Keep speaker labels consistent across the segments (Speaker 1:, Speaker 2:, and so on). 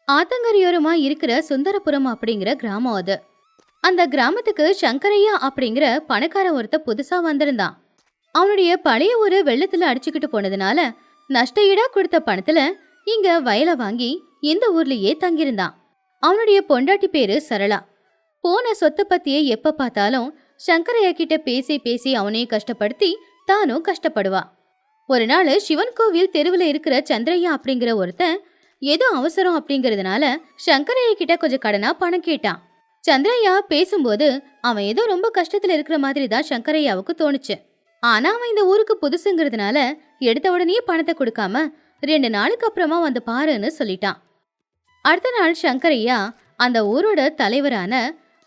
Speaker 1: ஆத்தங்கரையோரமா இருக்கிற சுந்தரபுரம் அப்படிங்கிற கிராமம் அது. அந்த கிராமத்துக்கு சங்கரையா அப்படிங்கிற பணக்கார ஒருத்த புதுசா வந்திருந்தான். அவனுடைய பழைய ஊரு வெள்ளத்துல அடிச்சுக்கிட்டு போனதுனால நஷ்ட ஈடா கொடுத்த பணத்துல இங்க வயலை வாங்கி இந்த ஊர்லயே தங்கியிருந்தான். அவனுடைய பொண்டாட்டி பேரு சரளா. போன சொத்தை பத்தியே எப்ப பார்த்தாலும் சங்கரையா கிட்ட பேசி பேசி அவனையும் கஷ்டப்படுத்தி தானும் கஷ்டப்படுவா. ஒரு நாள் சிவன் கோவில் தெருவுல இருக்கிற சந்திரையா அப்படிங்கிற ஒருத்தன் ஏதோ அவசரம் அப்படிங்கறதுனால சங்கரையா கிட்ட கொஞ்சம் கடனா பணம் கேட்டான். சந்திரையா பேசும்போது அவன் ஏதோ ரொம்ப கஷ்டத்துல இருக்கிற மாதிரி தான் சங்கரையாவுக்கு தோணுச்சு. ஆனா அவன் இந்த ஊருக்கு புதுசுங்கிறதுனால எடுத்த உடனே பணத்தை கொடுக்காம 2 நாளுக்கு அப்புறமா வந்து பாருன்னு சொல்லிட்டான். அடுத்த நாள் சங்கரையா அந்த ஊரோட தலைவரான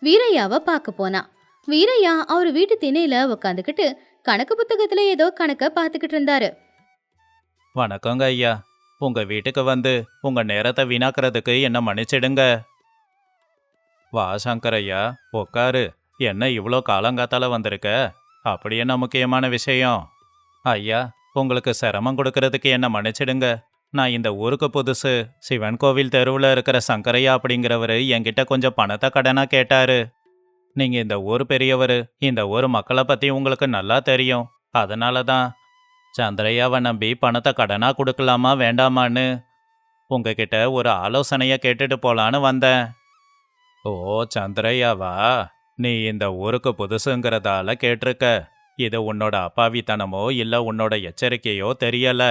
Speaker 1: வீரையாவை பார்க்க போனான். வீரையா அவர் வீட்டு திணையில உக்காந்துக்கிட்டு கணக்கு புத்தகத்துல ஏதோ கணக்க பாத்துக்கிட்டு இருந்தாரு.
Speaker 2: வணக்கங்க ஐயா. உங்க வீட்டுக்கு வந்து உங்க நேரத்தை வீணாக்குறதுக்கு என்ன மன்னிச்சிடுங்க. வா சங்கரையா, உக்காரு. என்ன இவ்வளோ காலங்காத்தால வந்திருக்க? அப்படி என்ன முக்கியமான விஷயம்? ஐயா, உங்களுக்கு சிரமம் கொடுக்கறதுக்கு என்ன மன்னிச்சிடுங்க. நான் இந்த ஊருக்கு புதுசு. சிவன் கோவில் தெருவில் இருக்கிற சங்கரையா அப்படிங்கிறவரு என்கிட்ட கொஞ்சம் பணத்தை கடனா கேட்டாரு. நீங்க இந்த ஊர் பெரியவர், இந்த ஊர் மக்களை பத்தி உங்களுக்கு நல்லா தெரியும். அதனால தான் சந்திரையாவை நம்பி பணத்தை கடனா கொடுக்கலாமா வேண்டாமான்னு உங்ககிட்ட ஒரு ஆலோசனைய கேட்டுட்டு போலான்னு வந்தேன். ஓ, சந்திரையாவா? நீ இந்த ஊருக்கு புதுசுங்கிறதால கேட்டிருக்க. இது உன்னோட அப்பாவித்தனமோ இல்ல உன்னோட எச்சரிக்கையோ தெரியல.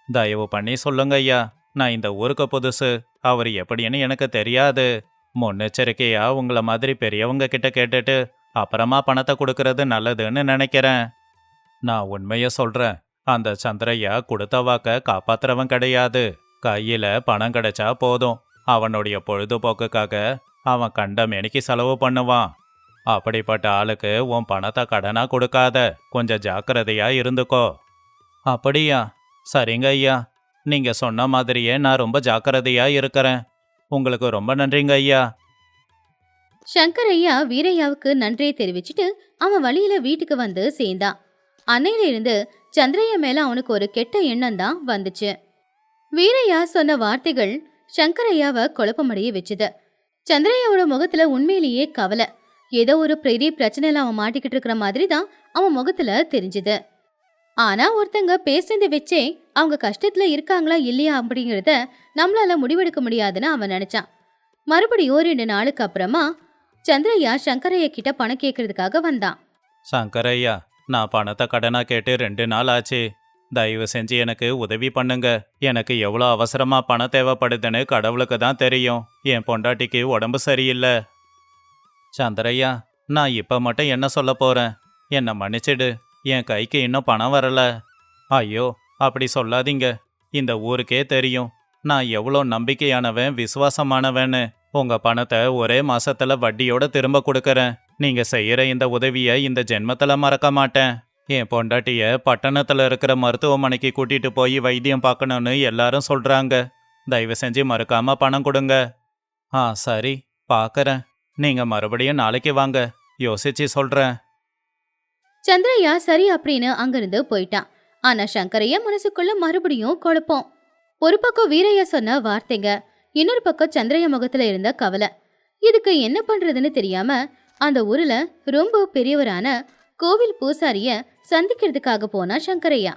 Speaker 2: தயவு பண்ணி சொல்லுங்க ஐயா. நான் இந்த ஊருக்கு புதுசு. அவர் எப்படின்னு எனக்கு தெரியாது. முன்னெச்சரிக்கையா உங்கள மாதிரி பெரியவங்க கிட்ட கேட்டுட்டு அப்புறமா பணத்தை கொடுக்கறது நல்லதுன்னு நினைக்கிறேன். நான் உண்மைய சொல்றேன். அந்த சந்திரையா கொடுத்த வாக்க காப்பாத்துறவன் கிடையாது. கையில பணம் கிடைச்சா போதும், அவனுடைய பொழுதுபோக்குக்காக அவன் கண்ட மேனிக்கு செலவு பண்ணுவான். அப்படிப்பட்ட ஆளுக்கு உன் பணத்தை கடனா கொடுக்காத. கொஞ்சம் ஜாக்கிரதையா இருந்துக்கோ. அப்படியா? சரிங்க ஐயா. நீங்க சொன்ன மாதிரியே நான் ரொம்ப ஜாக்கிரதையா இருக்கிறேன். உங்களுக்கு ரொம்ப நன்றிங்க ஐயா.
Speaker 1: சங்கரையா வீரையாவுக்கு நன்றியை தெரிவிச்சுட்டு அவன் வழியில வீட்டுக்கு வந்து சேர்ந்தான். அன்னையில இருந்து சந்திரையா மேல அவனுக்கு ஒரு கெட்ட எண்ணம் தான் வந்துச்சு. வீரையா சொன்ன வார்த்தைகள் சங்கரையாவை குழப்பமடைய வச்சுது. சந்திரையாவோட முகத்துல உண்மையிலேயே கவலை, ஏதோ ஒரு பெரிய பிரச்சனையில அவன் மாட்டிக்கிட்டு இருக்கிற மாதிரி தான் அவன் முகத்துல தெரிஞ்சுது. ஆனா ஒருத்தங்க பேசுறதை வச்சே அவங்க கஷ்டத்துல இருக்காங்களா இல்லையா அப்படிங்கறத நம்மளால முடிவெடுக்க முடியாதுன்னு அவன் நினைச்சான். மறுபடியும் 2 நாளுக்கு அப்புறமா சந்திரையா சங்கரையா கிட்ட பணம் கேட்கறதுக்காக வந்தான்.
Speaker 2: சங்கரையா, நான் பணத்தை கடனா கேட்டு 2 நாள் ஆச்சு. தயவு செஞ்சு எனக்கு உதவி பண்ணுங்க. எனக்கு எவ்வளோ அவசரமா பணம் தேவைப்படுதுன்னு கடவுளுக்கு தான் தெரியும். என் பொண்டாட்டிக்கு உடம்பு சரியில்லை. சந்திரையா, நான் இப்ப மட்டும் என்ன சொல்ல போறேன்? என்னை மன்னிச்சிடு. என் கைக்கு இன்னும் பணம் வரல. ஐயோ, அப்படி சொல்லாதீங்க. இந்த ஊருக்கே தெரியும் நான் எவ்வளோ நம்பிக்கையானவன், விசுவாசமானவன்னு. உங்க பணத்தை ஒரே மாசத்துல வட்டியோட திரும்ப கொடுக்கறேன். நீங்க செய்யற இந்த உதவியை இந்த ஜென்மத்துல மறக்க மாட்டேன். என் பொண்டாட்டிய பட்டணத்துல இருக்கிற மருத்துவமனைக்கு கூட்டிட்டு போய் வைத்தியம் பார்க்கணும்னு எல்லாரும் சொல்றாங்க. தயவு செஞ்சு மறக்காம பணம் கொடுங்க. சரி, பார்க்கறேன். நீங்க மறுபடியும் நாளைக்கு வாங்க, யோசிச்சு சொல்றேன்.
Speaker 1: சந்திரையா சரி அப்படின்னு அங்கிருந்து போயிட்டான். ஆனா சங்கரையா மனசுக்குள்ள மறுபடியும் குழப்பம். ஒரு பக்கம் வீரையா சொன்ன வார்த்தைங்க, இன்னொரு பக்கம் சந்திரையா முகத்துல இருந்த கவலை. இதுக்கு என்ன பண்றதுன்னு தெரியாம அந்த ஊர்ல ரொம்ப பெரியவரான கோவில் பூசாரிய சந்திக்கிறதுக்காக போனா சங்கரையா.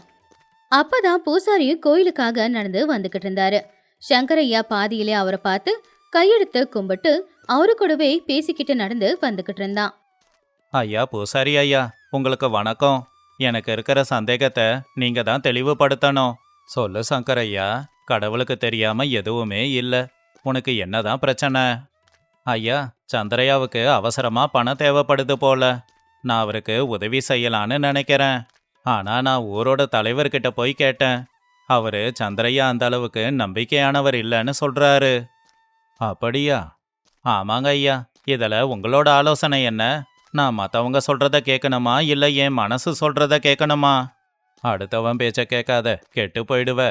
Speaker 1: அப்பதான் பூசாரியும் கோயிலுக்காக நடந்து வந்துகிட்டு இருந்தாரு. சங்கரையா பாதியிலே அவரை பார்த்து கையெடுத்து கும்பிட்டு அவரு கூடவே பேசிக்கிட்டு நடந்து வந்துகிட்டு இருந்தான்.
Speaker 2: ஐயா பூசாரி ஐயா, உங்களுக்கு வணக்கம். எனக்கு இருக்கிற சந்தேகத்தை நீங்க தான் தெளிவுபடுத்தணும். சொல்லு சங்கரையா, கடவுளுக்கு தெரியாம எதுவுமே இல்ல. உனக்கு என்னதான் பிரச்சனை? ஐயா, சந்திரையாவுக்கு அவசரமா பணம் தேவைப்படுது போல. நான் அவருக்கு உதவி செய்யலான்னு நினைக்கிறேன். ஆனா நான் ஊரோட தலைவர்கிட்ட போய் கேட்டேன். அவரு சந்திரையா அந்த அளவுக்கு நம்பிக்கையானவர் இல்லைன்னு சொல்றாரு. அப்படியா? ஆமாங்க ஐயா. இதுல உங்களோட ஆலோசனை என்ன? நான் மற்றவங்க சொல்றத கேட்கணுமா இல்லை என் மனசு சொல்றத கேட்கணுமா? அடுத்தவன் பேச்ச கேட்காத, கெட்டு போயிடுவ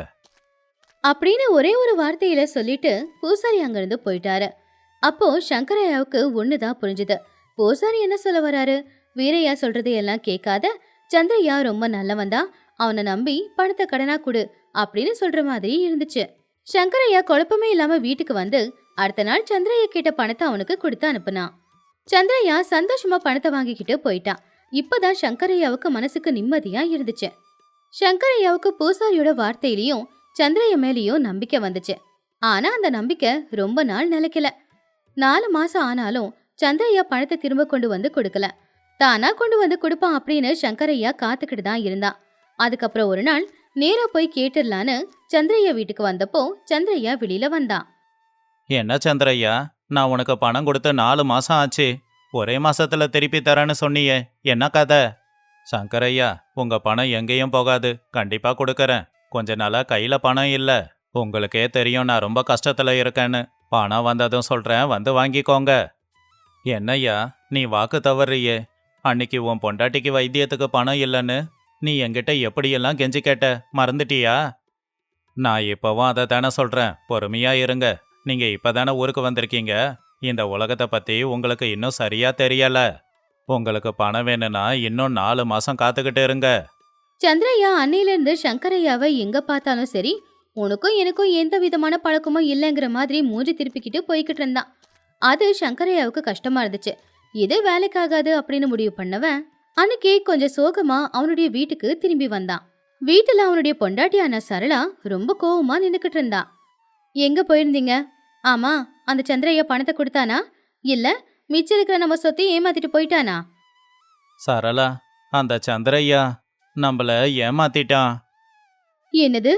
Speaker 1: அப்படின்னு ஒரே ஒரு வார்த்தையில சொல்லிட்டு பூசாரி அங்கிருந்து போயிட்டாரு. அப்போ சங்கரையாவுக்கு ஒண்ணுதான் புரிஞ்சுது. பூசாரி என்ன சொல்ல வராரு? வீரையா சொல்றதையெல்லாம் கேட்காத, சந்திரையா ரொம்ப நல்லவன் தான், அவனை நம்பி பணத்தை கடனா கொடு அப்படின்னு சொல்ற மாதிரி இருந்துச்சு. சங்கரையா குழப்பமே இல்லாம வீட்டுக்கு வந்து அடுத்த நாள் சந்திரையா கிட்ட பணத்தை அவனுக்கு கொடுத்து அனுப்புனான். சந்திரையா சந்தோஷமா பணத்தை வாங்கிக்கிட்டு போயிட்டான். இப்பதான் சங்கரையாவுக்கு மனசுக்கு நிம்மதியா இருந்துச்சு. சங்கரையாவுக்கு பூசாரியோட வார்த்தையிலயும் சந்திரையா மேலேயும் நம்பிக்கை வந்துச்சு. ஆனா அந்த நம்பிக்கை ரொம்ப நாள் நிலைக்கல. 4 மாசம் ஆனாலும் சந்திரையா பணத்தை திரும்ப கொண்டு வந்து கொடுக்கல. தானா கொண்டு வந்து கொடுப்பான் அப்படின்னு சங்கரையா காத்துக்கிட்டு தான் இருந்தான். அதுக்கப்புறம் ஒரு நாள் நேரா போய் கேட்டுடலான்னு சந்திரையா வீட்டுக்கு வந்தப்போ சந்திரையா வெளியில வந்தான்.
Speaker 2: என்ன சந்திரையா, நான் உனக்கு பணம் கொடுத்து 4 மாசம் ஆச்சு. ஒரே மாசத்துல திருப்பி தரேன்னு சொன்னியே, என்ன கதை? சங்கரையா, உங்க பணம் எங்கேயும் போகாது, கண்டிப்பா கொடுக்கறேன். கொஞ்ச நாளா கையில பணம் இல்ல. உங்களுக்கே தெரியும் நான் ரொம்ப கஷ்டத்துல இருக்கேன்னு. பணம் வந்ததும் சொல்றேன், வந்து வாங்கிக்கோங்க. என்னய்யா, நீ வாக்கு தவறியே. அன்னைக்கு உன் பொண்டாட்டிக்கு வைத்தியத்துக்கு பணம் இல்லைன்னு நீ என்கிட்ட எப்படியெல்லாம் கெஞ்சி கேட்ட, மறந்துட்டியா? நான் இப்பவும் அதை தானே சொல்றேன், பொறுமையா இருங்க. நீங்க இப்பதானே ஊருக்கு வந்திருக்கீங்க. இந்த உலகத்தை பத்தி உங்களுக்கு இன்னும் சரியா தெரியல. உங்களுக்கு பணம் வேணும்னா இன்னும் 4 மாசம் காத்துக்கிட்டு இருங்க.
Speaker 1: சந்திரையா அன்னையில இருந்து சங்கரையாவை எங்க பார்த்தாலும் சரி, உனக்கும் எனக்கும் எந்த விதமான பழக்கமும் இல்லைங்கிற மாதிரி மூஞ்சி திருப்பிக்கிட்டு போய்கிட்டு இருந்தான். அது சங்கரையாவுக்கு கஷ்டமா இருந்துச்சு. இது வேலைக்காகாது அப்படின்னு முடிவு பண்ணவன் அன்னைக்கு கொஞ்சம் சோகமா அவனுடைய வீட்டுக்கு திரும்பி வந்தான். வீட்டுல அவனுடைய பொண்டாட்டியான சரளா ரொம்ப கோவமா நின்னுக்கிட்டு இருந்தா. எங்க போயிருந்தீங்க? ஆமா, அந்த சந்திரையா பணத்தை கொடுத்தானா இல்ல மிச்சம் இருக்கிற நம்ம சொத்தை ஏமாத்திட்டு போயிட்டானா?
Speaker 2: சரளா, அந்த சந்திரையா நம்மள ஏமாத்திட்டான்.
Speaker 1: என்னது?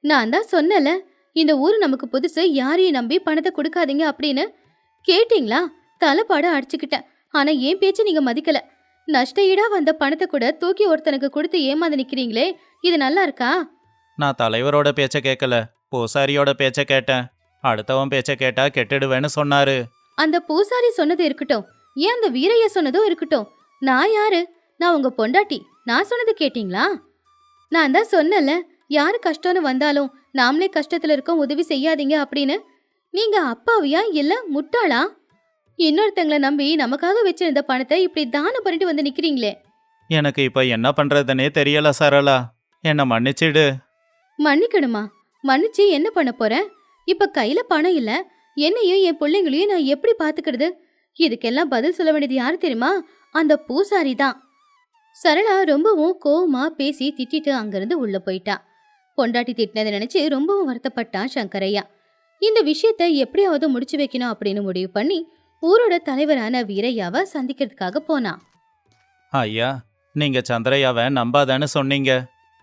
Speaker 1: நான் தான் சொன்னல, இந்த ஊரு நமக்கு புதுசு, யாரையும் நம்பி பணத்தை கொடுக்காதீங்க அப்படின்னு. கேட்டீங்களா? தலைப்பாட அடிச்சுக்கிட்டேன். ஆனா என் பேச்சு நீங்க மதிக்கல. நஷ்ட ஈடா வந்த பணத்தை கூட தூக்கி ஒருத்தனுக்கு கொடுத்து ஏமாந்து நிக்கிறீங்களே, இது நல்லா இருக்கா?
Speaker 2: நான் தலைவரோட பேச்ச கேட்கல, பூசாரியோட பேச்ச கேட்டேன். அடுத்தவன் பேச்ச கேட்டா கெட்டுடுவேன்னு சொன்னாரு.
Speaker 1: அந்த பூசாரி சொன்னது இருக்கட்டும், ஏன் அந்த வீரையா சொன்னதும் இருக்கட்டும். நான் யாரு? நான் உங்க பொண்டாட்டி. நான் சொன்னது கேட்டீங்களா? நான் தான் சொன்னல, யாரு கஷ்டம்னு வந்தாலும் நாமளே கஷ்டத்துல இருக்கோம், உதவி செய்யாதீங்க அப்படின்னு. நீங்க அப்பாவியா இல்ல முட்டாளா? இன்னொருத்தங்களை நம்பி நமக்காக வச்சிருந்த பணத்தை இப்படி தானம் பண்ணிட்டு வந்து நிக்கிறீங்களே.
Speaker 2: எனக்கு இப்ப என்ன பண்றதுன்னே தெரியல சரளா, என்ன மன்னிச்சிடு.
Speaker 1: மன்னிக்கணுமா? மன்னிச்சு என்ன பண்ண போறேன்? இப்ப கையில பணம் இல்ல, என்னையும் என் பிள்ளைங்களையும் நான் எப்படி பாத்துக்கிறது? இதுக்கெல்லாம் பதில் சொல்ல வேண்டியது யாரு தெரியுமா? அந்த பூசாரி தான். சரளா ரொம்பவும் கோவமா பேசி திட்டிட்டு அங்கிருந்து உள்ள போயிட்டா. பொண்டாட்டி திட்டினதை நினைச்சு ரொம்பவும் வருத்தப்பட்டான் சங்கரையா. இந்த விஷயத்த எப்படியாவது முடிச்சு வைக்கணும் அப்படின்னு முடிவு பண்ணி ஊரோட தலைவரான வீரையாவை சந்திக்கிறதுக்காக போனான்.
Speaker 2: ஐயா, நீங்க சந்திரையாவை நம்பாதான்னு சொன்னீங்க.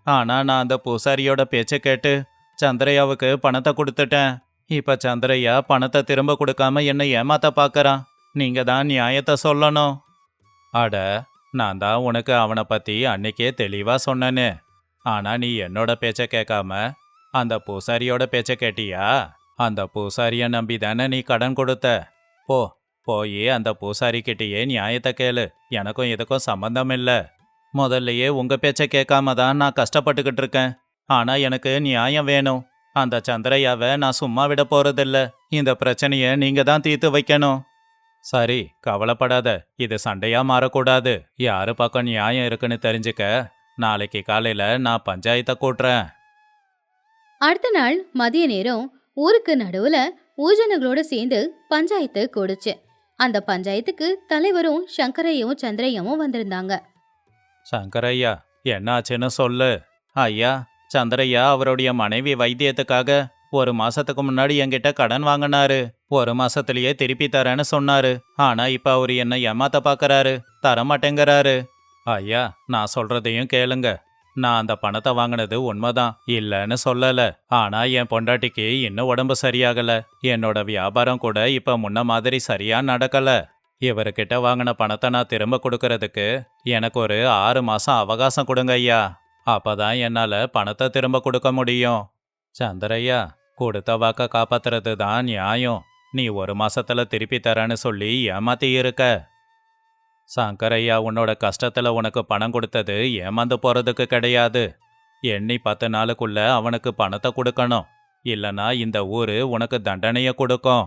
Speaker 2: ஆனா நான் அந்த பூசாரியோட பேச்ச கேட்டு சந்திரையாவுக்கு பணத்தை கொடுத்துட்டேன். இப்ப சந்திரையா பணத்தை திரும்ப கொடுக்காம என்னை ஏமாத்த பாக்கறான். நீங்க தான் நியாயத்தை சொல்லணும். அட, நான் தான் உனக்கு அவனை பத்தி அன்னைக்கே தெளிவா சொன்னேனே. ஆனா நீ என்னோட பேச்ச கேட்காம அந்த பூசாரியோட பேச்ச கேட்டியா? அந்த பூசாரிய நம்பி தானே நீ கடன் கொடுத்த. போய் அந்த பூசாரி கிட்டேயே நியாயத்தை கேளு. எனக்கும் இதுக்கும் சம்பந்தம் இல்ல. முதல்லயே உங்க பேச்ச கேட்காம தான் நான் கஷ்டப்பட்டுக்கிட்டு இருக்கேன். ஆனா எனக்கு நியாயம் வேணும். அந்த சந்திரையாவை நான் சும்மா விட போறதில்ல. இந்த பிரச்சனைய நீங்க தான் தீர்த்து வைக்கணும். சரி, கவலைப்படாத. இது சண்டையா மாறக்கூடாது. யாரு பக்கம் நியாயம் இருக்குன்னு தெரிஞ்சுக்க நாளைக்கு காலையில நான் பஞ்சாயத்தை கூட்டுறேன்.
Speaker 1: அடுத்த நாள் மதிய நேரம் ஊருக்கு நடுவுல ஊஜனங்களோட சேர்ந்து பஞ்சாயத்து கூடுச்சு. அந்த பஞ்சாயத்துக்கு தலைவரும் சங்கரையும் சந்திரையாவும் வந்திருந்தாங்க.
Speaker 2: சங்கரையா, என்னாச்சுன்னு சொல்லு. ஐயா, சந்திரையா அவருடைய மனைவி வைத்தியத்துக்காக 1 மாசத்துக்கு முன்னாடி என்கிட்ட கடன் வாங்கினாரு. 1 மாசத்திலேயே திருப்பி தரேன்னு சொன்னாரு. ஆனா இப்ப அவரு என்ன ஏமாத்த பாக்குறாரு, தரமாட்டேங்கிறாரு. ஐயா, நான் சொல்றதையும் கேளுங்க. நான் அந்த பணத்தை வாங்கினது உண்மைதான், இல்லைன்னு சொல்லல. ஆனா என் பொண்டாட்டிக்கு இன்னும் உடம்பு சரியாகல. என்னோட வியாபாரம் கூட இப்ப முன்ன மாதிரி சரியா நடக்கல. இவர்கிட்ட வாங்கின பணத்தை நான் திரும்ப கொடுக்கறதுக்கு எனக்கு ஒரு 6 மாசம் அவகாசம் கொடுங்க ஐயா. அப்பதான் என்னால பணத்தை திரும்ப கொடுக்க முடியும். சந்திரையா, கொடுத்த வாக்க காப்பாத்துறது தான் நியாயம். நீ 1 மாசத்துல திருப்பி தரேன்னு சொல்லி ஏமாத்தி இருக்க. சங்கரையா உன்னோட கஷ்டத்துல உனக்கு பணம் கொடுத்தது ஏமாந்து போறதுக்கு கிடையாது. எண்ணி 10 நாளுக்குள்ள அவனுக்கு பணத்தை கொடுக்கணும். இல்லனா இந்த ஊரு உனக்கு தண்டனைய கொடுக்கும்.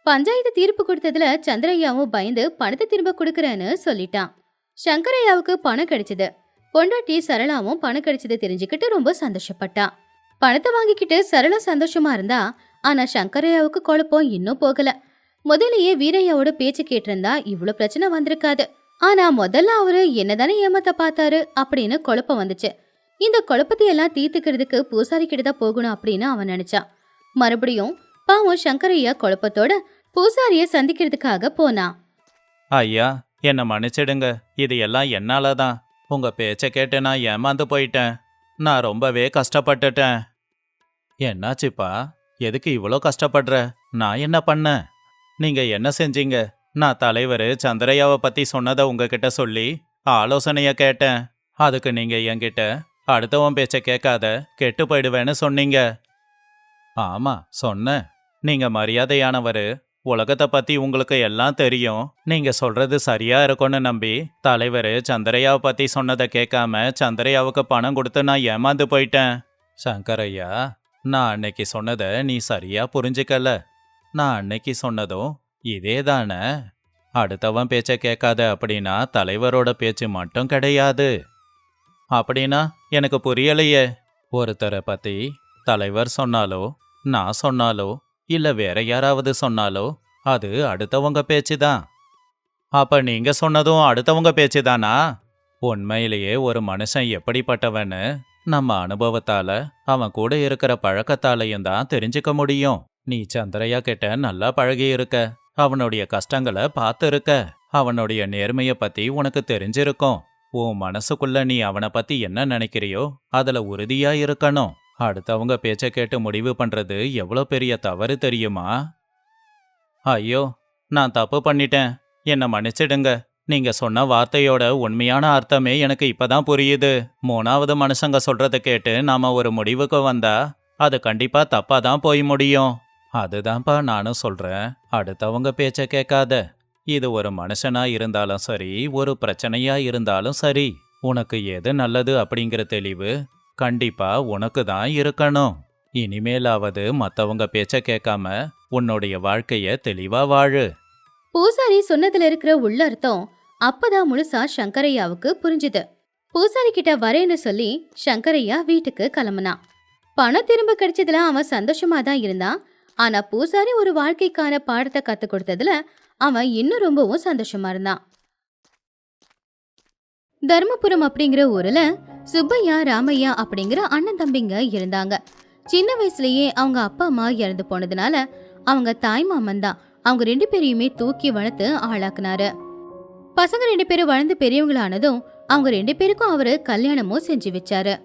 Speaker 1: பஞ்சாயத்து தீர்ப்பு கொடுத்ததுல சந்திரையாவும் பயந்து பணத்தை திரும்ப கொடுக்கறேன்னு சொல்லிட்டான். சங்கரையாவுக்கு பணம் கிடைச்சது. பொண்டாட்டி சரளாவும் பணம் கிடைச்சது தெரிஞ்சுக்கிட்டு ரொம்ப சந்தோஷப்பட்டான். பணத்தை வாங்கிக்கிட்டு சரளா சந்தோஷமா இருந்தா. ஆனா சங்கரையாவுக்கு குழப்பம் இன்னும் போகல. முதல்லயே வீரையாவோட பேச்சு கேட்டிருந்தா இவ்ளோ பிரச்சனை வந்திருக்காது. ஆனா முதல்ல அவரு என்னதானே ஏமாத்த பார்த்தாரு அப்படின்னு குழப்பம் வந்துச்சு. இந்த குழப்பத்தை எல்லாம் தீர்த்துக்கிறதுக்கு பூசாரி கிட்டதான் போகணும் அப்படின்னு அவன் நினைச்சான். மறுபடியும் பாவம் சங்கரையா குழப்பத்தோட பூசாரிய சந்திக்கிறதுக்காக போனான்.
Speaker 2: ஐயா, என்ன மன்னிச்சிடுங்க. இது எல்லாம் என்னால தான். உங்க பேச்ச கேட்டு நான் ஏமாந்து போயிட்டேன். நான் ரொம்பவே கஷ்டப்பட்டுட்டேன். என்னாச்சுப்பா? எதுக்கு இவ்வளோ கஷ்டப்படுற? நான் என்ன பண்ணேன்? நீங்க என்ன செஞ்சீங்க? நான் தலைவர் சந்திரையாவை பத்தி சொன்னதை உங்ககிட்ட சொல்லி ஆலோசனைய கேட்டேன். அதுக்கு நீங்க என்கிட்ட அடுத்தவன் பேச்ச கேட்காத, கெட்டு போயிடுவேன்னு சொன்னீங்க. ஆமா, சொன்னேன். நீங்க மரியாதையானவரு. உலகத்தை பத்தி உங்களுக்கு எல்லாம் தெரியும். நீங்க சொல்றது சரியா இருக்கும்னு நம்பி தலைவர் சந்திரையாவை பத்தி சொன்னதை கேட்காம சந்திரையாவுக்கு பணம் கொடுத்து நான் ஏமாந்து போயிட்டேன். சங்கரையா, நான் அன்னைக்கு சொன்னதை நீ சரியா புரிஞ்சுக்கல. நான் அன்னைக்கு சொன்னதும் இதே தானே. அடுத்தவன் பேச்ச கேட்காத அப்படின்னா தலைவரோட பேச்சு மட்டும் கிடையாது. அப்படின்னா எனக்கு புரியலையே. ஒருத்தரை பத்தி தலைவர் சொன்னாலோ, நான் சொன்னாலோ, இல்ல வேற யாராவது சொன்னாலோ அது அடுத்தவங்க பேச்சு தான். அப்ப நீங்க சொன்னதும் அடுத்தவங்க பேச்சு தானா? உண்மையிலேயே ஒரு மனுஷன் எப்படிப்பட்டவன்னு நம்ம அனுபவத்தால, அவன் கூட இருக்கிற பழக்கத்தாலையும் தான் தெரிஞ்சுக்க முடியும். நீ சந்திரையா கிட்ட நல்லா பழகி இருக்க. அவனுடைய கஷ்டங்களை பார்த்து இருக்க. அவனுடைய நேர்மைய பத்தி உனக்கு தெரிஞ்சிருக்கும். உன் மனசுக்குள்ள நீ அவனை பத்தி என்ன நினைக்கிறியோ அதுல உறுதியா இருக்கணும். அடுத்தவங்க பேச்ச கேட்டு முடிவு பண்றது எவ்வளோ பெரிய தவறு தெரியுமா? ஐயோ, நான் தப்பு பண்ணிட்டேன். என்ன மன்னிச்சிடுங்க. நீங்க சொன்ன வார்த்தையோட உண்மையான அர்த்தமே எனக்கு இப்பதான் புரியுது. மூணாவது மனுஷங்க சொல்றத கேட்டு நாம ஒரு முடிவுக்கு வந்தா அது கண்டிப்பா தப்பா தான் போய் முடியும். அதுதான்ப்பா நானும் சொல்றேன். அடுத்தவங்க பேச்ச கேட்காத. இது ஒரு மனுஷனா இருந்தாலும் சரி, ஒரு பிரச்சனையா இருந்தாலும் சரி, உனக்கு எது நல்லது அப்படிங்கிற தெளிவு கண்டிப்பா உனக்கு தான் இருக்கணும். இனிமேலாவது மத்தவங்க பேச்ச கேட்காம உன்னுடைய வாழ்க்கைய தெளிவா வாழு.
Speaker 1: பூசாரி சொன்னதுல இருக்கிற உள்ளர்த்தம் அப்பதான் முழுசா சங்கரையாவுக்கு புரிஞ்சுது. பூசாரி கிட்ட வரேன்னு சொல்லி சங்கரையா வீட்டுக்கு கிளம்புனான். பணம் திரும்ப கிடைச்சதுல அவன் சந்தோஷமா தான் இருந்தான். ஆனா பூசாரி ஒரு வாழ்க்கைக்கான பாடத்தை கத்து கொடுத்ததுல அவன் இன்னும் ரொம்பவும் சந்தோஷமா இருந்தான். தர்மபுரம் அப்படிங்கிற ஊர்ல சுப்பையா, ராமையா அப்படிங்கிற அண்ணன் தம்பிங்க இருந்தாங்க. சின்ன வயசுலயே அவங்க அப்பா அம்மா இறந்து போனதுனால அவங்க தாய் மாமன் தான் அவங்க 2 பேரையுமே தூக்கி வளர்த்து ஆளாக்குனாரு. பசங்க 2 பேரும் வளர்ந்து பெரியவங்களானதும் அவங்க 2 பேருக்கும் அவரு கல்யாணமும் செஞ்சு வச்சாரு.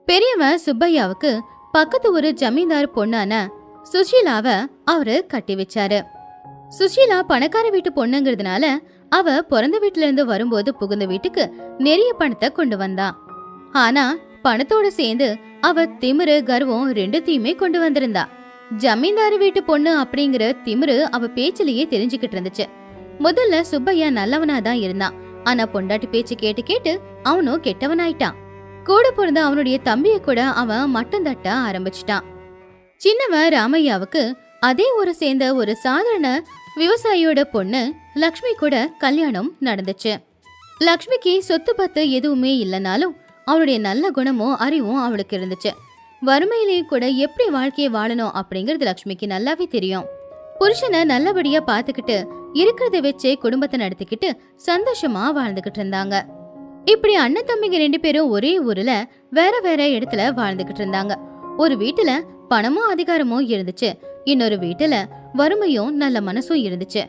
Speaker 1: பெரியவன் சுப்பையாவுக்கு பக்கத்து ஒரு ஜமீன்தார் பொண்ணான சுஷீலாவை அவரு கட்டி வச்சாரு. சுஷீலா பணக்கார வீட்டு பொண்ணுங்கிறதுனால அவ பிறந்த வீட்டுல இருந்து வரும்போது புகுந்த வீட்டுக்கு நிறைய பணத்தை கொண்டு வந்தா. ஆனா பணத்தோட சேர்ந்து அவ திமிரு, கர்வம் 2த்தையுமே கொண்டு வந்திருந்தா. ஜமீன்தார் வீட்டு பொண்ணு அப்படிங்கிற திமிரு அவ பேச்சிலேயே தெரிஞ்சுக்கிட்டு இருந்துச்சு. முதல்ல சுப்பையா நல்லவனா தான் இருந்தான். ஆனா பொண்டாட்டி பேச்சு கேட்டு கேட்டு அவனும் கெட்டவனாயிட்டான். கூட பிறந்த அவனுடைய தம்பிய கூட அவன் மட்டம் தட்ட ஆரம்பிச்சிட்டான். சின்னவன் ராமையாவுக்கு அதே ஊரை சேர்ந்த ஒரு சாதாரண விவசாயியோட பொண்ணு லக்ஷ்மி கூட கல்யாணம் நடந்துச்சு. லக்ஷ்மிக்கு சொத்து பத்து எதுவுமே இல்லைனாலும் அவளுடைய நல்ல குணமும் அறிவும் அவளுக்கு இருந்துச்சு. வறுமையிலேயும் கூட எப்படி வாழ்க்கையை வாழணும் அப்படிங்கறது லக்ஷ்மிக்கு நல்லாவே தெரியும். புருஷனை நல்லபடியா பாத்துக்கிட்டு இருக்கிறத வச்சே குடும்பத்தை நடத்திக்கிட்டு சந்தோஷமா வாழ்ந்துகிட்டு இருந்தாங்க. இப்படி அண்ணன் தம்பிங்க 2 பேரும் ஒரே ஊர்ல வேற வேற இடத்துல வாழ்ந்துகிட்டு இருந்தாங்க. ஒரு வீட்டுல பணமும் அதிகாரமும் இருந்துச்சு. இன்னொரு வீட்டுல வறுமையும் நல்ல மனசும் இருந்துச்சு.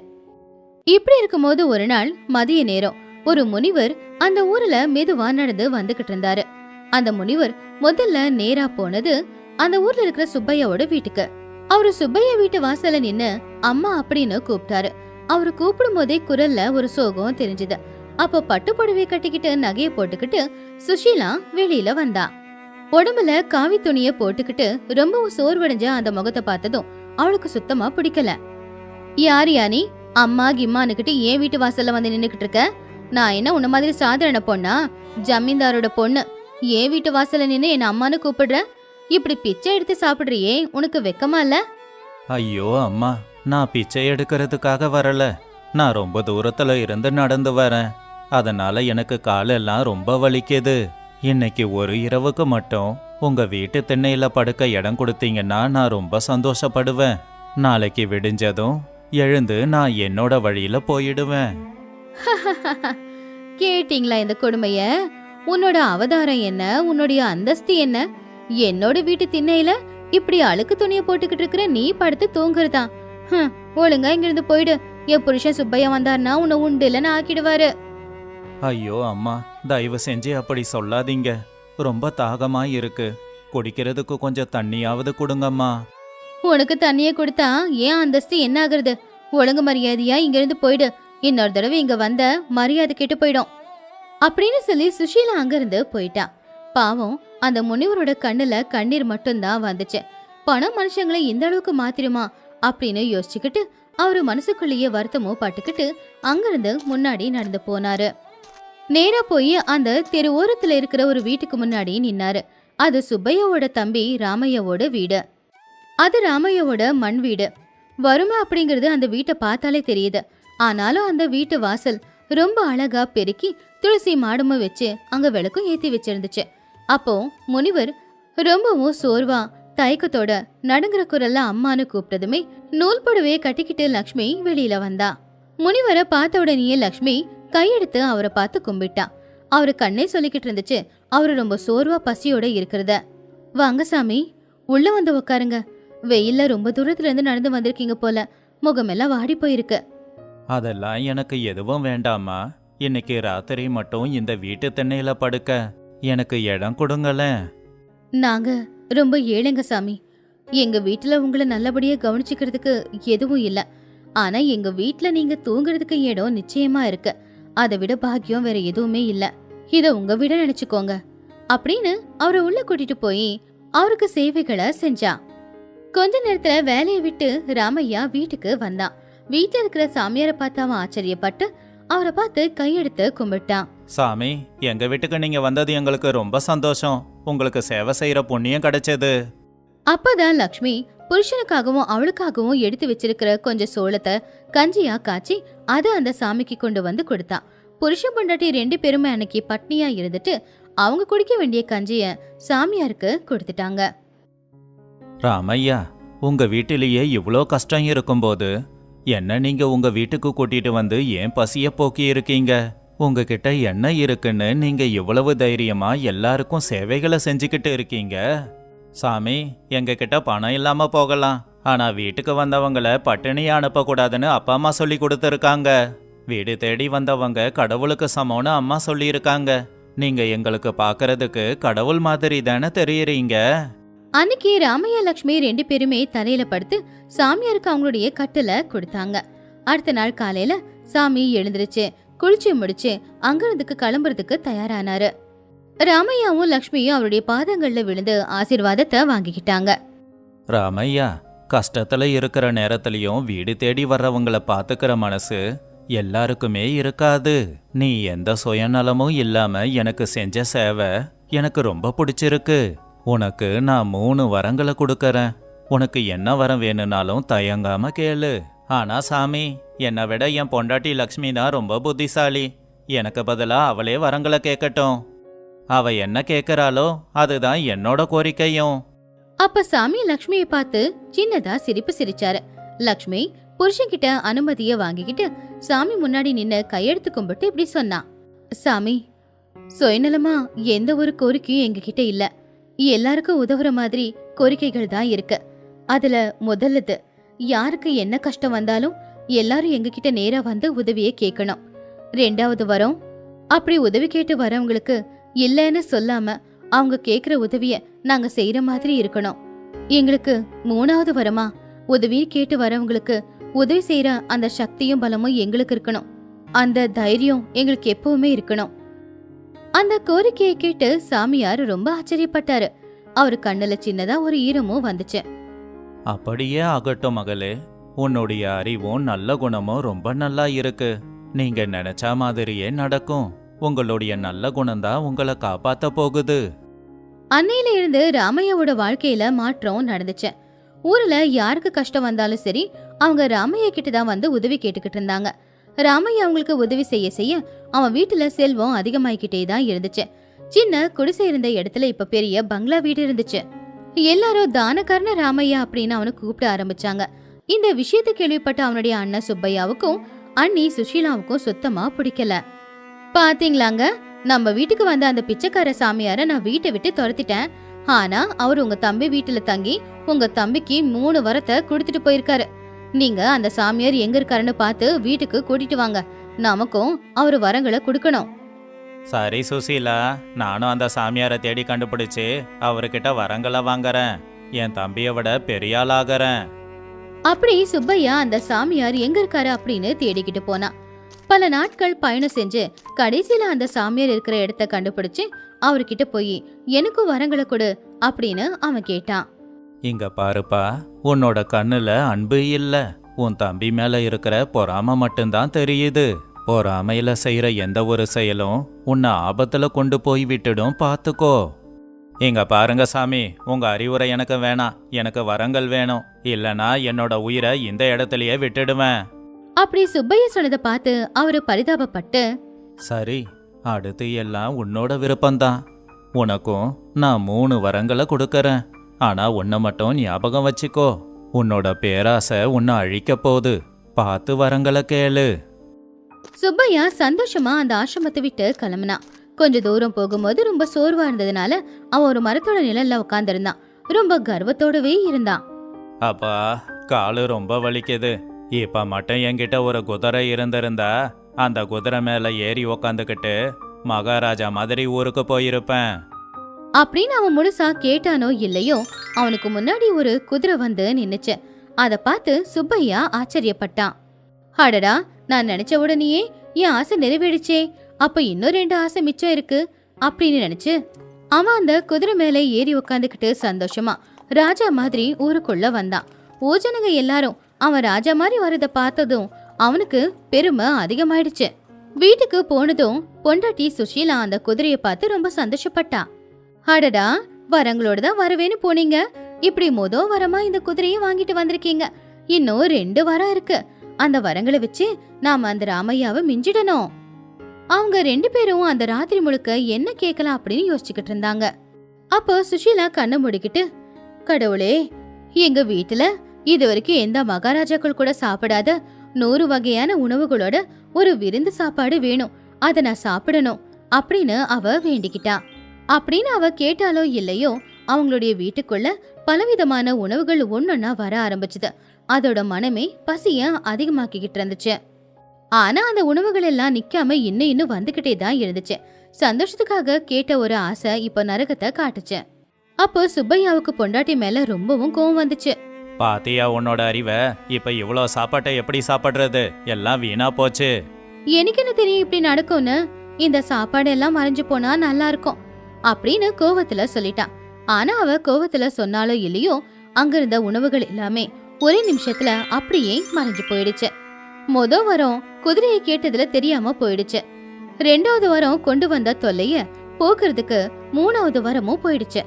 Speaker 1: இப்படி இருக்கும்போது ஒரு நாள் மதிய நேரம் ஒரு முனிவர் அந்த ஊர்ல மெதுவா நடந்து வந்துகிட்டு இருந்தாரு. அந்த முனிவர் முதல்ல நேரா போனது அந்த ஊர்ல இருக்கிற சுப்பையாவோட வீட்டுக்கு. அவரு சுப்பையா வீட்டு வாசல்ல நின்னு அம்மா அப்படின்னு கூப்பிட்டாரு. அவரு கூப்பிடும் போதே குரல்ல ஒரு சோகம் தெரிஞ்சுது. அப்போ பட்டு புடவை கட்டிக்கிட்டு நகைய போட்டுக்கிட்டு சுஷீலா வெளியில வந்தா. உடம்புல காவி துணிய போட்டுக்கிட்டு ரொம்பவும் சோர்வடைஞ்ச அந்த முகத்தை பார்த்ததும் அவளுக்கு சுத்தமா பிடிக்கல. யார் யானி? அம்மா கிம்மானுக்கிட்டு ஏன் வீட்டு வாசல்ல வந்து நின்னுக்கிட்டு இருக்க? நான் என்ன உன்ன மாதிரி சாதாரண பொண்ணா? ஜமீன்தாரோட பொண்ணு. ஏன் வீட்டு வாசல்ல நின்னு என்ன அம்மானு கூப்பிடுற? இப்படி பிச்சை எடுத்து சாப்பிடுறியே, உனக்கு வெக்கமா இல்ல?
Speaker 2: ஐயோ அம்மா, நான் பிச்சை எடுக்கிறதுக்காக வரல. நான் ரொம்ப தூரத்துல இருந்து நடந்து வரேன். அதனால எனக்கு காலெல்லாம் ரொம்ப வலிக்குது. இன்னைக்கு ஒரு இரவுக்கு மட்டும் உங்க வீட்டு திண்ணையில படுக்க இடம் கொடுத்தீங்கன்னா நான் ரொம்ப சந்தோஷப்படுவேன். நாளைக்கு விடிஞ்சதும் எழுந்து நான் என்னோட வழியில போயிடுவேன்.
Speaker 1: கேட்டீங்களா இந்த கொடுமைய? உன்னோட அவதாரம் என்ன, உன்னுடைய அந்தஸ்து என்ன? என்னோட வீட்டு திண்ணையில இப்படி அழுக்கு துணியை போட்டுக்கிட்டு இருக்கிற நீ படுத்து தூங்குறதா? ஒழுங்கா இங்கிருந்து போயிடு. என் புருஷன் சுப்பையா வந்தாருன்னா உன்னை உண்டு இல்லைன்னு ஆக்கிடுவாரு.
Speaker 2: ஐயோ அம்மா, தயவு செஞ்சு அப்படி சொல்லாதீங்க. ரொம்ப தாகமா இருக்கு. குடிக்கிறதுக்கு கொஞ்சம் தண்ணியாவது கொடுங்கம்மா.
Speaker 1: உனக்கு தண்ணியை கொடுத்தா ஏன் அந்தஸ்து என்ன ஆகுறது? ஒழுங்கு மரியாதையா இங்கிருந்து போயிடு. இன்னொரு தடவை இங்க வந்த மரியாதை கெட்டு போயிடும் அப்படின்னு சொல்லி சுஷீலா அங்கிருந்து போயிட்டா. பாவம், அந்த முனிவரோட கண்ணுல கண்ணீர் மட்டும்தான் வந்துச்சு. பணம் மனுஷங்களை இந்த அளவுக்கு மாத்திருமா அப்படின்னு யோசிச்சுக்கிட்டு அவரு மனசுக்குள்ளேயே வருத்தமோ பட்டுக்கிட்டு அங்கிருந்து முன்னாடி நடந்து போனாரு. நேரா போய் அந்த தெரு ஓரத்துல இருக்கிற ஒரு வீட்டுக்கு முன்னாடி நின்னாரு. அது சுப்பையாவோட தம்பி ராமையாவோட வீடு. அது ராமையாவோட மண் வீடு. வறுமை அப்படிங்கிறது அந்த வீட்டை பார்த்தாலே தெரியுது. ஆனாலும் அந்த வீட்டு வாசல் ரொம்ப அழகா பெருக்கி துளசி மாடமும் வச்சு அங்க விளக்கும் ஏத்தி வச்சிருந்துச்சு. அப்போ முனிவர் ரொம்பவும் சோர்வா தயக்கத்தோட நடுங்குற குரல்ல அம்மானு கூப்பிட்டதுமே நூல் புடவையை கட்டிக்கிட்டு லக்ஷ்மி வெளியில வந்தா. முனிவரை பார்த்த உடனேயே லக்ஷ்மி கையெடுத்து அவரை பார்த்து கும்பிட்டா. அவரு கண்ணே சொல்லிக்கிட்டு இருந்துச்சு அவரு ரொம்ப சோர்வா பசியோட இருக்கிறத. வாங்க சாமி, உள்ள வந்து உக்காருங்க. வெயில்ல ரொம்ப தூரத்துல இருந்து நடந்து வந்திருக்கீங்க போல, முகமெல்லாம் வாடி போயிருக்கு.
Speaker 2: அதெல்லாம் எனக்கு எதுவும் வேண்டாமா. இன்னைக்கு ராத்திரி மட்டும் இந்த வீட்டு திண்ணையில படுக்க எனக்கு இடம் கொடுங்களேன்.
Speaker 1: நாங்க ரொம்ப ஏழைங்க சாமி. எங்க வீட்டுல உங்களை நல்லபடியா கவனிச்சுக்கிறதுக்கு எதுவும் இல்ல. ஆனா எங்க வீட்டுல நீங்க தூங்குறதுக்கு இடம் நிச்சயமா இருக்கு. அதை விட பாக்கியம் வேற எதுவுமே இல்ல. இத உங்க வீட நினைச்சுக்கோங்க அப்படின்னு அவரை உள்ள கூட்டிட்டு போய் அவருக்கு சேவைகளை செஞ்சா. கொஞ்ச நேரத்துல வேலையை விட்டு ராமையா வீட்டுக்கு வந்தான். வீட்டுல இருக்கிற சாமியாரை பார்த்து அவன் ஆச்சரியப்பட்டு அவரை பார்த்து கையெடுத்து கும்பிட்டான்.
Speaker 2: சாமி, எங்க வீட்டுக்கு நீங்க வந்தது எங்களுக்கு ரொம்ப சந்தோஷம். உங்களுக்கு சேவை செய்யற புண்ணியம் கிடைச்சது.
Speaker 1: அப்பதான் லக்ஷ்மி புருஷனுக்காகவும் அவளுக்காகவும் எடுத்து வச்சிருக்கிற கொஞ்சம் சோளத்தை கஞ்சியா காய்ச்சி அதை அந்த சாமிக்கு கொண்டு வந்து கொடுத்தா. புருஷன் பொண்டாட்டி 2 பேருமே அன்னைக்கு பட்னியா இருந்துட்டு அவங்க குடிக்க வேண்டிய கஞ்சிய சாமியாருக்கு கொடுத்துட்டாங்க.
Speaker 2: ராமையா, உங்க வீட்டிலேயே இவ்ளோ கஷ்டம் இருக்கும்போது என்ன நீங்க உங்க வீட்டுக்கு கூட்டிட்டு வந்து ஏன் பசிய போக்கி இருக்கீங்க? உங்ககிட்ட என்ன இருக்குன்னு நீங்க இவ்வளவு தைரியமா எல்லாருக்கும் சேவைகளை செஞ்சுக்கிட்டு இருக்கீங்க. சாமி, எங்க கிட்ட பணம் இல்லாம போகலாம், ஆனா வீட்டுக்கு வந்தவங்கள பட்டினியா அனுப்பக்கூடாதுன்னு அப்பா அம்மா சொல்லி கொடுத்துருக்காங்க. வீடு தேடி வந்தவங்க கடவுளுக்கு சமம்னு அம்மா சொல்லியிருக்காங்க. நீங்க எங்களுக்கு பாக்குறதுக்கு கடவுள் மாதிரி தானே தெரியுறீங்க.
Speaker 1: அன்னைக்கு ராமையா லக்ஷ்மி 2 பேருமே தலையில படுத்து சாமியாருக்கு அவங்களுடைய கட்டுல கொடுத்தாங்க. அடுத்த நாள் காலையில சாமி எழுந்திருச்சு குளிச்சு முடிச்சு அங்கிருந்துக்கு கிளம்புறதுக்கு தயாரானாரு. ராமையாவும் லக்ஷ்மியும் அவருடைய பாதங்கள்ல விழுந்து ஆசீர்வாதத்தை வாங்கிக்கிட்டாங்க.
Speaker 2: ராமையா, கஷ்டத்துல இருக்கிற நேரத்திலயும் வீடு தேடி வர்றவங்கள பாத்துக்கிற மனசு எல்லாருக்குமே இருக்காது. நீ எந்த சுயநலமும் இல்லாம எனக்கு செஞ்ச சேவை எனக்கு ரொம்ப பிடிச்சிருக்கு. உனக்கு நான் 3 வரங்களை கொடுக்கறேன். உனக்கு என்ன வரம் வேணும்னாலும் தயங்காம கேளு. ஆனா சாமி, என்னை விட என் பொண்டாட்டி லக்ஷ்மி தான் ரொம்ப புத்திசாலி. எனக்கு பதிலா அவளே வரங்களை கேட்கட்டும். அவ என்ன கேட்கறாளோ அதுதான் என்னோட கோரிக்கையும்.
Speaker 1: அப்ப சாமி லக்ஷ்மியை பார்த்து சின்னதா சிரிப்பு சிரிச்சாரு. லக்ஷ்மி புருஷன்கிட்ட அனுமதிய வாங்கிக்கிட்டு சாமி முன்னாடி நின்னு கையெடுத்து கும்பிட்டு இப்படி சொன்னா. சாமி, சுயநலமா எந்த ஒரு கோரிக்கையும் எங்ககிட்ட இல்ல. எல்லாருக்கும் உதவுற மாதிரி கோரிக்கைகள் தான் இருக்கு. அதுல முதல்லது, யாருக்கு என்ன கஷ்டம் வந்தாலும் எல்லாரும் எங்ககிட்ட நேரா வந்து உதவியை கேட்கணும். 2வது வரம், அப்படி உதவி கேட்டு வரவங்களுக்கு இல்லைன்னு சொல்லாம அவங்க கேக்குற உதவிய நாங்க செய்யற மாதிரி இருக்கணும். எங்களுக்கு 3வது வரமா, உதவி கேட்டு வரவங்களுக்கு உதவி செய்யற அந்த சக்தியும் பலமும் எங்களுக்கு இருக்கணும். அந்த தைரியம் எங்களுக்கு எப்பவுமே இருக்கணும். அந்த கோரிக்கையை கேட்டு சாமியார் ரொம்ப ஆச்சரியப்பட்டாரு. அவரு கண்ணுல சின்னதா ஒரு ஈரமும் வந்துச்சு.
Speaker 2: அப்படியே ஆகட்டும் மகளே. உன்னுடைய அறிவும் நல்ல குணமும் ரொம்ப நல்லா இருக்கு. நீங்க நினைச்ச மாதிரியே நடக்கும். உங்களுடைய நல்ல குணம்தான் உங்களை காப்பாத்த போகுது.
Speaker 1: அன்னையில இருந்து ராமையாவோட வாழ்க்கையில மாற்றம் நடந்துச்சு. ஊர்ல யாருக்கு கஷ்டம் வந்தாலும் சரி அவங்க ராமையா கிட்ட தான் வந்து உதவி கேட்டுக்கிட்டு இருந்தாங்க. ராமையா அவங்களுக்கு உதவி செய்ய செய்ய அவன் வீட்டுல செல்வம் அதிகமாயிக்கிட்டே தான் இருந்துச்சு. சின்ன குடிசை இருந்த இடத்துல இப்ப பெரிய பங்களா வீடு இருந்துச்சு. எல்லாரும் தானகர்ண ராமையா அப்படின்னு அவனை கூப்பிட ஆரம்பிச்சாங்க. இந்த விஷயத்தை கேள்விப்பட்ட அவனுடைய அண்ணன் சுப்பையாவுக்கும் அண்ணி சுஷீலாவுக்கும் சுத்தமா பிடிக்கல. பாத்தீங்களாங்க, நம்ம வீட்டுக்கு வந்த அந்த பிச்சைக்கார சாமியார நான் வீட்டை விட்டு துரத்திட்டேன். ஆனா அவர் உங்க தம்பி வீட்டுல தங்கி உங்க தம்பிக்கு 3 வரத்தை கொடுத்துட்டு போயிருக்காரு. நீங்க அந்த சாமியார் எங்க இருக்காருன்னு பார்த்து வீட்டுக்கு கூட்டிட்டு வாங்க. நமக்கும் அவர் வரங்களை கொடுக்கணும்.
Speaker 2: சரி சுசீலா, நானும் அந்த சாமியாரை தேடி கண்டுபிடிச்சு அவர்கிட்ட வரங்களை வாங்குறேன். என் தம்பியை விட பெரிய ஆளாகிறேன்.
Speaker 1: அப்படி சுப்பையா அந்த சாமியார் எங்க இருக்காரு அப்படின்னு தேடிக்கிட்டு போனான். பல நாட்கள் பயணம் செஞ்சு கடைசியில அந்த சாமியார் இருக்கிற இடத்த கண்டுபிடிச்சு அவர்கிட்ட போய் எனக்கும் வரங்களை கொடு அப்படின்னு அவன் கேட்டான்.
Speaker 2: இங்க பாருப்பா, உன்னோட கண்ணுல அன்பு இல்ல, உன் தம்பி மேல இருக்கிற பொறாம மட்டும்தான் தெரியுது. பொறாமையில செய்யற எந்த ஒரு செயலும் உன்னை ஆபத்துல கொண்டு போய் விட்டுடும், பாத்துக்கோ. இங்க பாருங்க சாமி, உங்க அறிவுரை எனக்கு வேணாம். எனக்கு வரங்கள் வேணும், இல்லனா என்னோட உயிரை இந்த இடத்துலயே விட்டுடுவேன்.
Speaker 1: அப்படி சுப்பையா சொன்னதை பார்த்து அவரு பரிதாபப்பட்டு,
Speaker 2: சரி, அடுத்து எல்லாம் உன்னோட விருப்பம்தான். உனக்கும் நான் 3 வரங்களை கொடுக்கறேன். ஆனா உன்னை மட்டும் ஞாபகம் வச்சுக்கோ, உன்னோட பேராசை உன்னை அழிக்க போகுது. பார்த்து வரங்களை கேளு.
Speaker 1: சுப்பையா சந்தோஷமா அந்த ஆசிரமத்தை விட்டு கிளம்புனான். கொஞ்ச தூரம் போகும்போது ரொம்ப சோர்வா இருந்ததுனால அவன் ஒரு மரத்தோட நிழல்ல உட்கார்ந்திருந்தான். ரொம்ப கர்வத்தோடவே இருந்தான்.
Speaker 2: அப்பா, காலு ரொம்ப வலிக்குது. இப்ப மட்டும் என்கிட்ட ஒரு குதிரை இருந்திருந்தா அந்த குதிரை மேல ஏறி உக்காந்துக்கிட்டு மகாராஜா மாதிரி ஊருக்கு போயிருப்பேன்
Speaker 1: அப்படின்னு அவன் முழுசா கேட்டானோ இல்லையோ, அவனுக்கு முன்னாடி ஒரு குதிரை வந்து நின்னுச்சு. அத பார்த்து சுப்பையா ஆச்சரியப்பட்டான். அடடா, நான் நினைச்ச உடனேயே என் ஆசை நிறைவேறிச்சே, அப்ப இன்னும் 2 ஆசை மிச்சம் இருக்கு அப்படின்னு நினைச்சு அவன் அந்த குதிரை மேல ஏறி உக்காந்துக்கிட்டு சந்தோஷமா ராஜா மாதிரி ஊருக்குள்ள வந்தான். ஊஜனங்க எல்லாரும் அவன் ராஜா மாதிரி வரத பார்த்ததும் அவனுக்கு பெருமை அதிகமாயிடுச்சு. வீட்டுக்கு போனதும் பொண்டாட்டி சுஷீலா அந்த குதிரைய பார்த்து ரொம்ப சந்தோஷப்பட்டா. அடடா, வரங்களோட தான் வரவேன்னு போனீங்க, இப்படி வரமா இந்த குதிரையை வாங்கிட்டு வந்திருக்கீங்க. இன்னும் 2 வரம் இருக்கு. அந்த வரங்களை வச்சு நாம அந்த ராமையாவை மிஞ்சிடணும். அவங்க 2 பேரும் அந்த ராத்திரி முழுக்க என்ன கேட்கலாம் அப்படின்னு யோசிச்சுக்கிட்டு இருந்தாங்க. அப்போ சுஷீலா கண்ணை மூடிக்கிட்டு, கடவுளே, எங்க வீட்டுல இது வரைக்கும் எந்த மகாராஜாக்கள் கூட சாப்பிடாத 100 வகையான உணவுகளோட ஒரு விருந்து சாப்பாடு வேணும், அத நான் சாப்பிடணும் அப்படின்னு அவ வேண்டிக்கிட்டா. அப்படின்னு அவ கேட்டாலோ இல்லையோ, அவங்களுடைய வீட்டுக்குள்ள பலவிதமான உணவுகள் ஒன்னொன்னா வர ஆரம்பிச்சுது. அதோட மனமே பசிய அதிகமாக்கிக்கிட்டு இருந்துச்சு. ஆனா அந்த உணவுகள் எல்லாம் நிக்காம இன்னும் வந்துகிட்டே தான் இருந்துச்சு. சந்தோஷத்துக்காக கேட்ட ஒரு ஆசை இப்ப நரகத்தை காட்டுச்சு. அப்போ சுப்பையாவுக்கு பொண்டாட்டி மேல ரொம்பவும் கோவம் வந்துச்சு.
Speaker 2: பாத்தியா உன்னோட அறிவை? இப்ப இவ்வளோ சாப்பாட்டை எப்படி சாப்பிடுறது? எல்லாம் வீணா போச்சு.
Speaker 1: எனக்கு என்ன தெரியும் இப்படி நடக்கும்னு? இந்த சாப்பாடு எல்லாம் மறைஞ்சு போனா நல்லா இருக்கும் அப்படின்னு கோவத்துல சொல்லிட்டான். ஆனா அவ கோவத்துல சொன்னாலோ இல்லையோ, அங்கிருந்த உணவுகள் எல்லாமே ஒரே நிமிஷத்துல அப்படியே மறைஞ்சு போயிடுச்சு. வரம் குதிரையை கேட்டதுல தெரியாம போயிடுச்சு. 2வது வரம் கொண்டு வந்த தொல்லைய போக்குறதுக்கு 3வது வரமும் போயிடுச்சு.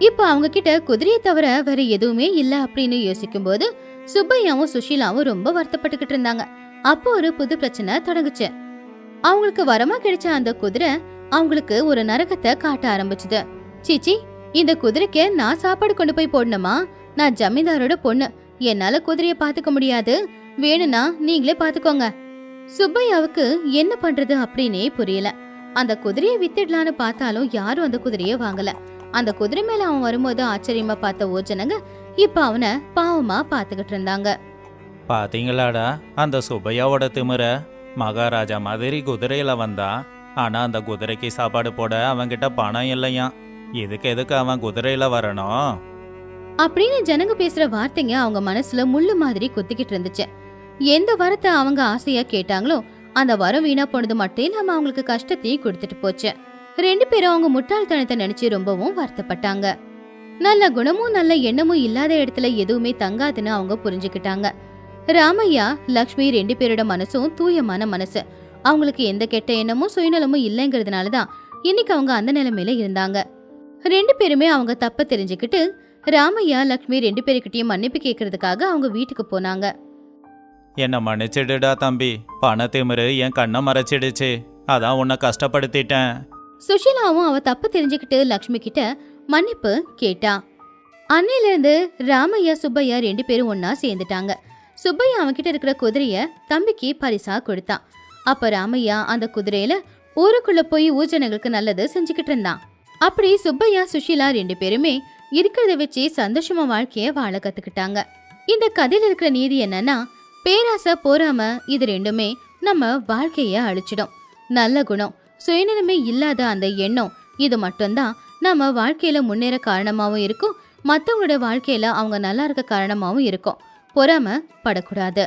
Speaker 1: இப்ப அவங்க கிட்ட குதிரையை தவிர வேற எதுவுமே இல்ல அப்படின்னு யோசிக்கும் போது சுப்பையாவும் சுஷீலாவும் ரொம்ப வருத்தப்பட்டுக்கிட்டு இருந்தாங்க. அப்போ ஒரு புது பிரச்சனை தொடங்குச்சு. அவங்களுக்கு வரமா கிடைச்ச அந்த குதிரை அவங்களுக்கு ஒரு நரகத்தை காட்ட ஆரம்பிச்சுது. சீச்சி, இந்த குதிரைக்கு நான் சாப்பாடு கொண்டு போய் போடணுமா? நான் ஜமீன்தாரோட பொண்ணு, என்னால குதிரைய பாத்துக்க முடியாது, வேணும்னா நீங்களே பாத்துக்கோங்க. சுப்பையாவுக்கு என்ன பண்றது அப்படின்னே புரியல. அந்த குதிரையை வித்துடலான்னு பார்த்தாலும் யாரும் அந்த குதிரைய வாங்கல. அந்த குதிரை மேல அவன் வரும்போது ஆச்சரியமா பார்த்த ஓஜனங்க இப்ப அவனை பாவமா பாத்துக்கிட்டு இருந்தாங்க.
Speaker 2: பாத்தீங்களாடா அந்த சுப்பையாவோட திமிர? மகாராஜா மாதிரி குதிரையில வந்தான், ஆனா அந்த குதிரைக்கு சாப்பாடு போட அவன்கிட்ட பணம் இல்லையா. இதுக்கு எதுக்கு அவன் குதிரையில வரணும்
Speaker 1: அப்படின்னு ஜனங்க பேசுற வார்த்தைங்க அவங்க மனசுல முள்ளு மாதிரி குத்திக்கிட்டு இருந்துச்சு. எந்த வரத்தை அவங்க ஆசையா கேட்டாங்களோ அந்த வரம் வீணா போனது மட்டும் இல்லாம அவங்களுக்கு கஷ்டத்தையும் கொடுத்துட்டு போச்சு. 2 பேரும் அவங்க முட்டாள்தனத்தை நினைச்சு ரொம்பவும் வருத்தப்பட்டாங்க. நல்ல குணமும் நல்ல எண்ணமும் இல்லாத இடத்துல எதுவுமே தங்காதுன்னு அவங்க புரிஞ்சுக்கிட்டாங்க. ராமையா, லக்ஷ்மி 2 பேரோட மனசும் தூயமான மனசு. அவங்களுக்கு எந்த கெட்ட எண்ணமும் சுயநலமும் இல்லைங்கிறதுனாலதான் இன்னைக்கு அவங்க அந்த நிலைமையில இருந்தாங்க. 2 பேருமே அவங்க தப்ப தெரிஞ்சுக்கிட்டு ராமையா, லக்ஷ்மி 2 பேருக்கிட்டையும் மன்னிப்பு கேட்கறதுக்காக அவங்க வீட்டுக்கு போனாங்க.
Speaker 2: என்ன மன்னிச்சிடுடா தம்பி, பண திமிரு என் கண்ணை மறைச்சிடுச்சு, அதான் உன்னை கஷ்டப்படுத்திட்டேன்.
Speaker 1: சுஷீலாவும் அவ தப்பு தெரிஞ்சுக்கிட்டு லக்ஷ்மி கிட்ட மன்னிப்பு கேட்டா. அன்னையில இருந்து ராமையா சுப்பையா 2 பேரும் ஒன்னா சேர்ந்துட்டாங்க. சுப்பையா அவன்கிட்ட இருக்கிற குதிரைய தம்பிக்கு பரிசா கொடுத்தான். அப்ப ராமையா அந்த குதிரையில ஊருக்குள்ள போய் ஊர்ஜனங்களுக்கு நல்லது செஞ்சுக்கிட்டு இருந்தான். அப்படி சுப்பையா சுஷீலா 2 பேருமே இருக்கிறத வச்சு சந்தோஷமா வாழ்க்கைய வாழ கத்துக்கிட்டாங்க. இந்த கதையில இருக்கிற நீதி என்னன்னா, பேராசை பொறாம இது ரெண்டுமே நம்ம வாழ்க்கைய அழிச்சிடும். நல்ல குணம், சுயநலமே இல்லாத அந்த எண்ணம் இது மட்டும்தான் நம்ம வாழ்க்கையில முன்னேற காரணமாவும் இருக்கும், மத்தவங்களோட வாழ்க்கையில அவங்க நல்லா இருக்க காரணமாவும் இருக்கும். பொறாம படக்கூடாது.